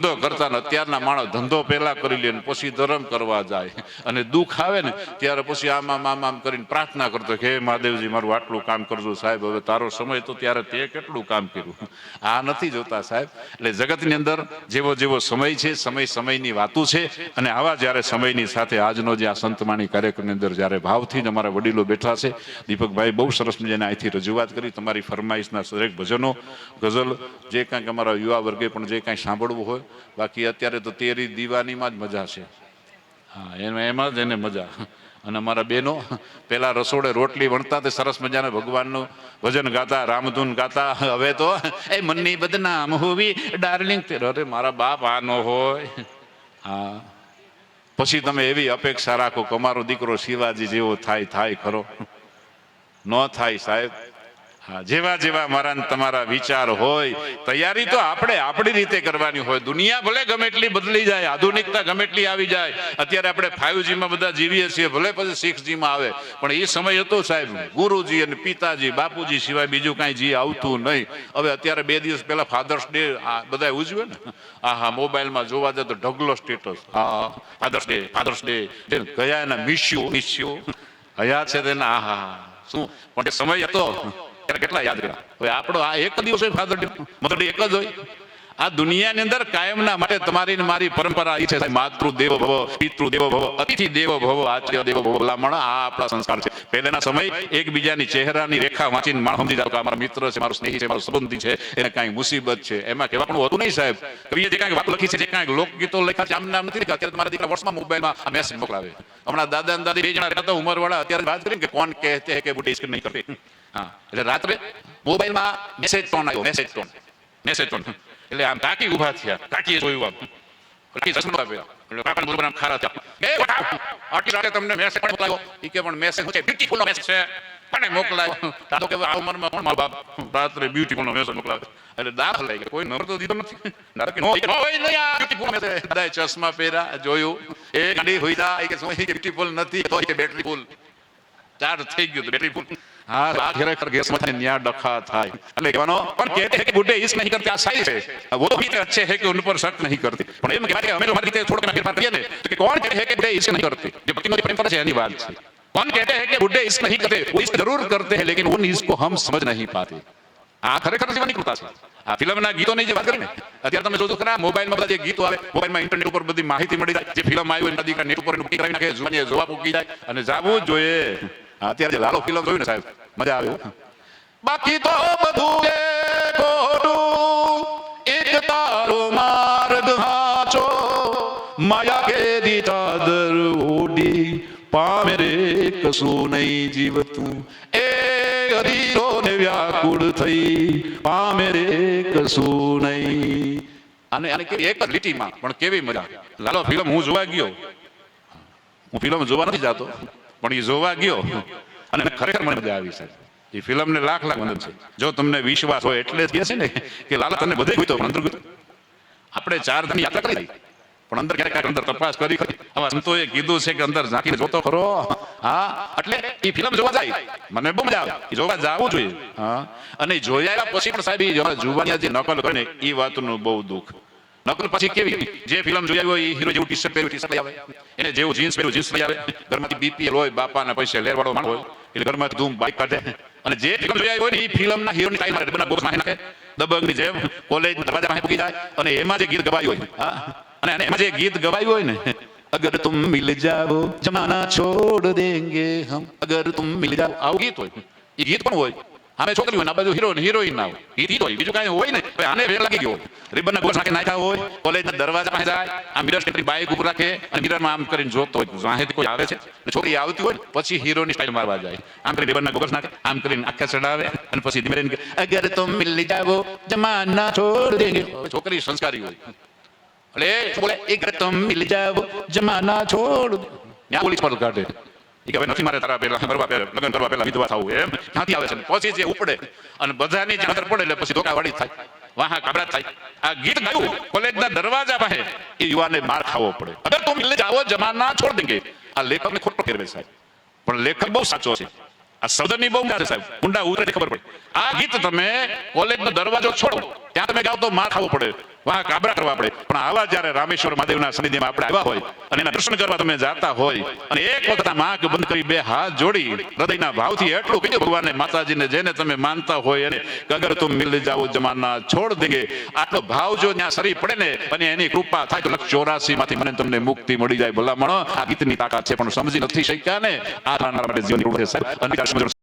ધંધો કરતા ને અત્યારના માણસ ધંધો પહેલા કરી લે ને પછી ધર્મ કરવા જાય અને દુઃખ આવે ને ત્યારે પછી આમ કરીને પ્રાર્થના કરતો કે હે મહાદેવજી મારું આટલું કામ કરજો સાહેબ, હવે તારો સમય તો ત્યારે તે કેટલું કામ કર્યું. આ નથી જોતા સાહેબ. એટલે જગતની અંદર જેવો જેવો સમય છે, સમયની વાતું છે. અને આવા જ્યારે સમયની સાથે આજનો જે આ સંતવાણી કાર્યક્રમની અંદર જ્યારે ભાવથી જ અમારા વડીલો બેઠા છે, દીપકભાઈ બહુ સરસ મજાને અહીંથી રજૂઆત કરી. તમારી ફરમાઈશના દરેક ભજનો, ગઝલ, જે કાંઈક અમારા યુવા વર્ગે પણ જે કાંઈ સાંભળવું હોય, બાકી અત્યારે તો તેરી દીવાનીમાં જ મજા છે. હા, એમાં જ એને મજા. અને અમારા બહેનો પેલા રસોડે રોટલી વણતા તે સરસ મજાના ભગવાનનું ભજન ગાતા, રામધૂન ગાતા. હવે તો એ મનની બદનામ હોવી ડાર્લિંગ, અરે મારા બાપ આ ન હોય. હા, પછી તમે એવી અપેક્ષા રાખો કે અમારો દીકરો શિવાજી જેવો થાય ખરો? ન થાય સાહેબ. હા, જેવા જેવા મારા તમારા વિચાર હોય, તૈયારી તો આપણે આપણી રીતે કરવાની હોય. દુનિયા ભલે ગમે એટલી બદલી જાય, આધુનિકતા ગમે એટલી આવી જાય, અત્યારે આપણે 5G માં બધા જીવીએ છીએ, ભલે પછી 6G માં આવે, પણ એ સમય હતો સાહેબ, ગુરુજી અને પિતાજી બાપુજી સિવાય બીજું કાંઈ જી આવતું નહીં. હવે અત્યારે 2 દિવસ પહેલા ફાધર્સ ડે બધા ઉજવે ને, હા મોબાઈલમાં જોવા જાય તો ઢગલો સ્ટેટસ. હા, ફાધર્સ ડે ગયા એના મિસ યુ હયા છે તેના. હા શું પણ સમય હતો કેટલા યાદ કર્યા. હવે આપણો આ એક દિવસ હોય ફાધર ડે, મધર ડે એક જ હોય. આ દુનિયાની અંદર કાયમના માટે તમારી ને મારી પરંપરા એ છે, માતૃ દેવો ભવ, પિતૃ દેવો ભવ, અતિથિ દેવો ભવ, આચાર્ય દેવો ભવ. ભલામણ આ આપણા સંસ્કાર છે. પહેલાના સમય એકબીજાની ચહેરાની રેખા વાંચીને માણસ સમજી જાવ કે મારો મિત્ર છે, મારો સ્નેહી છે, મારો સંબંધી છે, એને કાંઈ મુસીબત છે. એમાં કહેવાનું હોતું નહીં સાહેબ. કવિએ જે કાંઈક વાત લખી છે, જે કાંઈક લોકગીતો લખ્યા છે, આમ નામ નથી લખ્યા. અત્યારે તમારા દીકરા વર્ષમાં મોબાઈલમાં આ મેસેજ મોકલાવે. હમણાં દાદા અને દાદી 2 જણા રહેતા ઉંમરવાળા અત્યારે વાત કરી કે કોણ કહેતે હે કે બુઢી ઇશ્ક નહીં કરતી. હા, એટલે રાત્રે મોબાઈલમાં મેસેજ ટોન આવ્યો, મેસેજ ટોન. એટલે આમ કાકી ઉભા થયા, કાકીએ જોયું, આમ કાકી ચશ્મા આપ્યા, એટલે કાકાને બોલવા આમ ખારા થયા. એ આટલી રાતે તમને મેસેજ પણ મોકલાયો? ઈ કે પણ મેસેજ છે બ્યુટીફુલ નો મેસેજ છે, કોને મોકલાયો? તાતો કે આ ઉંમરમાં કોણ મારા બાપ રાત્રે બ્યુટીફુલ નો મેસેજ મોકલાવે? એટલે દાખ લઈ ગયા, કોઈ નંબર તો દીધો નથી. ના કે નો હોય નહીં આ બ્યુટીફુલ મેસેજ. દાદાએ ચશ્મા પહેર્યા, જોયું, એ ગાડી હોઈતા કે શું કે બ્યુટીફુલ નથી, તો કે બેટરી ફૂલ ચાર્જ થઈ ગયું, બેટરી ફૂલ. हाँ, खरेखर गैस में न्याय डखा था। पर कहते हैं कि बुढ़े इश्क नहीं करते, आशाई है, वो भी अच्छे हैं कि उन पर शक नहीं करते। पर એમ કહેવાય કે અમે તમારી રીતે થોડો ફેરફાર કરીએ ને તો કે કોણ કહે છે કે બુढ़े इश्क नहीं करते? जो भक्ति में प्रेम करे છે એની વાત છે. कौन कहते हैं कि बुढ़े इश्क नहीं करते? वो इश्क जरूर करते हैं, लेकिन उन इश्क को हम समझ नहीं पाते. આ ખરેખર જીવનની કૃપા છે. આ ફિલ્મના ગીતોની જે વાત કરીને અત્યારે તમે જોજો ખરા, મોબાઈલમાં બધા જે ગીતો આવે, મોબાઈલમાં ઇન્ટરનેટ ઉપર બધી માહિતી મળી જાય. જે ફિલ્મ આવી હોય એના નેટ ઉપર બુકિંગ કરાવી નાખે, જોવાની જોવા પૂકી જાય અને જાવું જ જોઈએ. અત્યારે જે લાલો ફિલ્મ જોયું ને સાહેબ, મજા આવે. બાકી તો બધું ખોટું, એક તારો માર્ગ હાચો, માયા કેદી ચાદર ઓડી, પામે રે કશું નહીં જીવતું, એ હરીરો ને વ્યાકુળ થઈ, પામે રે કશું નહીં. અને એક જ લીટીમાં પણ કેવી મજા. લાલો ફિલ્મ હું જોવા ગયો, હું ફિલ્મ જોવા નથી જાતો, પણ એ જોવા ગયો અને ખરેખર મને મજા આવી સાહેબ. એ ફિલ્મને લાખ વંદન છે. જો તમને વિશ્વાસ હોય એટલે જ કહે છે ને કે લાલા તને બધે ગયો પણ અંદર ગયો. આપણે 4 ધામની યાત્રા કરી પણ અંદર ક્યારેક અંદર તપાસ કરી. આવા સંતોએ કીધું છે કે અંદર ઝાંકીને જોતો ખરો. હા, એટલે એ ફિલ્મ જોવા જાય, મને બહુ મજા આવે. એ જોવા જવું જોઈએ. હા, અને જોયા પછી પણ સાહેબ એ જોવાની જે નકલ કરે ને એ વાતનું બહુ દુઃખ. નકલ પછી કેવી? જે ફિલ્મ જોઈ હોય એ હીરો જેવું ટી-શર્ટ પહેર્યું ટી-શર્ટ લઈ આવે, એને જેવું જીન્સ પહેર્યું જીન્સ લઈ આવે. ઘરમાંથી બીપીએલ હોય, બાપાના પૈસે લેરવાળો માણસ હોય, એટલે ઘરમાંથી ધૂમ બાઈક કાઢે. અને જે ફિલ્મ જોઈ હોય ને એ ફિલ્મના હીરોની સ્ટાઈલ મારે ડબ્બાના બોક્સ નાખે, દબંગની જેમ કોલેજના દરવાજા પાસે પૂકી જાય. અને એમાં જે ગીત ગવાયું હોય, અને એમાં જે ગીત ગવાયું હોય ને, અગર તુમ મિલ જાઓ જમાના છોડ દેંગે હમ, અગર તુમ મિલ જાઓ, આવું ગીત હોય. એ ગીત પણ હોય. અમે છોકરી હોય, આ બાજુ હીરો હિરોઈન ના હોય, ગીત હોય, બીજું કાંઈ હોય ને. આને વેર લાગી ગયો, રિબનના બોક્સ નાખ્યા હોય, કોલેજના દરવાજા પાસે જાય, આ મિરર સ્ટેપની બાઈક ઉપર રાખે અને મિરરમાં આમ કરીને જોતો હોય વાહેથી કોઈ આવે છે. છોકરી આવતી હોય પછી હીરોની સ્ટાઈલ મારવા જાય, આમ કરીને રિબનના બોક્સ નાખે, આમ કરીને આખા ચડાવે અને પછી ધીમે રહીને અગર તુમ મિલ જાઓ જમાના છોડ દેંગે. છોકરી સંસ્કારી હોય એટલે બોલે અગર તુમ મિલ જાઓ જમાના છોડ, ત્યાં પોલીસ પર કાઢે કે હવે નથી મારે તારા પહેલા લગ્ન કરવા પહેલા વિધવા થવું. એમ ક્યાંથી આવે છે? પછી જે ઉપડે અને બધાની જે અંદર પડે એટલે પછી ધોકાવાળી થાય, વાહ કાબડા થાય. આ ગીત ગાયું કોલેજના દરવાજા પાસે, એ યુવાને માર ખાવો પડે. અગર તુમ મિલ જાઓ જમાના છોડ દેંગે. આ લેખકને ખોટો ફેરવે સાહેબ, પણ લેખક બહુ સાચો છે. આ શબ્દની બહુ છે સાહેબ, ઊંડા ઉતરે ખબર પડે. આ ગીત તમે કોલેજનો દરવાજો છોડો ત્યાં તમે ગાઓ તો માર ખાવો પડે. વાહ કાબરા કરવા પડે. પણ આવા જ્યારે રામેશ્વર મહાદેવના સાનિધ્યમાં આપણે આવ્યા હોય અને એના દર્શન કરવા તમે જાતા હોય અને એક વખત આમ આંખ બંધ કરી બે હાથ જોડી હૃદયના ભાવથી એટલું કહીએ ભગવાનને માતાજીને જેને તમે માનતા હોય એને કે અગર તુમ મિલ જાઓ જમાના છોડ દેગે, આટલો ભાવ જો ત્યાં સરી પડે ને અને એની કૃપા થાય તો 84 માંથી મને તમને મુક્તિ મળી જાય. ભલામણો આ ગીતની તાકાત છે પણ સમજી નથી શક્યા ને. આ માટે જીવન